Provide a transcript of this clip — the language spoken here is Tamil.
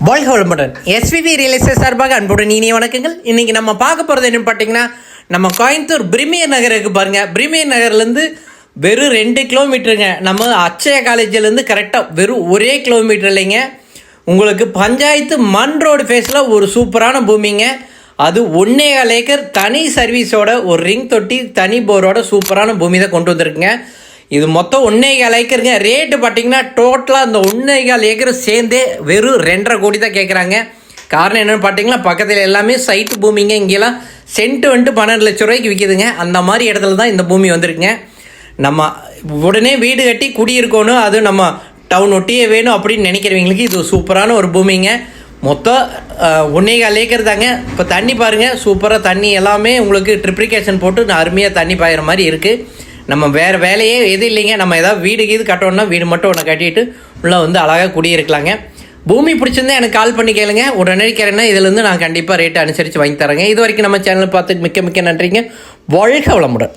வாழ்க வளமுடன். எஸ்விவி ரியல் எஸ்டேட் சார்பாக அன்புடன் இனிய வணக்கங்கள். இன்றைக்கி நம்ம பார்க்க போகிறது என்னென்னு பார்த்தீங்கன்னா, நம்ம கோயம்புத்தூர் பிரிமியர் நகருக்கு பாருங்கள். பிரிமியர் நகர்லேருந்து வெறும் 2 கிலோமீட்டருங்க. நம்ம அச்சய காலேஜிலேருந்து கரெக்டாக வெறும் 1 கிலோமீட்டர் இல்லைங்க. உங்களுக்கு பஞ்சாயத்து மண் ரோடு ஃபேஸில் ஒரு சூப்பரான பூமிங்க. அது 1.25 ஏக்கர் தனி சர்வீஸோட ஒரு ரிங் தொட்டி தனி போரோட சூப்பரான பூமி தான் கொண்டு வந்திருக்குங்க. இது மொத்தம் 1.25 ஏக்கருங்க. ரேட்டு பார்த்தீங்கன்னா டோட்டலாக அந்த 1.25 ஏக்கர் சேர்ந்தே வெறும் 2.5 கோடி தான் கேட்குறாங்க. காரணம் என்னென்னு பார்த்தீங்கன்னா, பக்கத்தில் எல்லாமே சைட்டு பூமிங்க. இங்கெல்லாம் சென்ட் வந்துட்டு 12 லட்ச ரூபாய்க்கு விற்கிதுங்க. அந்த மாதிரி இடத்துல தான் இந்த பூமி வந்திருக்குங்க. நம்ம உடனே வீடு கட்டி குடியிருக்கணும், அது நம்ம டவுன் ஒட்டியே வேணும் அப்படின்னு நினைக்கிறவங்களுக்கு இது சூப்பரான ஒரு பூமிங்க. மொத்தம் 1.25 ஏக்கர் தாங்க. இப்போ தண்ணி பாருங்கள், சூப்பராக தண்ணி எல்லாமே உங்களுக்கு ட்ரிப்ளிகேஷன் போட்டு அருமையாக தண்ணி பாயிற மாதிரி இருக்குது. நம்ம வேறு வேலையே எது இல்லைங்க. நம்ம ஏதாவது வீடு கட்டணும்னா வீடு மட்டும் ஒன்று கட்டிட்டு உள்ளே வந்து அழகாக குடியிருக்கலாங்க. பூமி பிடிச்சிருந்தா எனக்கு கால் பண்ணி கேளுங்க. உடனடிக்கிறேன்னா இதுலேருந்து நான் கண்டிப்பாக ரேட்டு அனுசரித்து வாங்கி தரேங்க. இது வரைக்கும் நம்ம சேனல் பார்த்துட்டு மிக்க நன்றிங்க. வாழ்க வளமுடன்.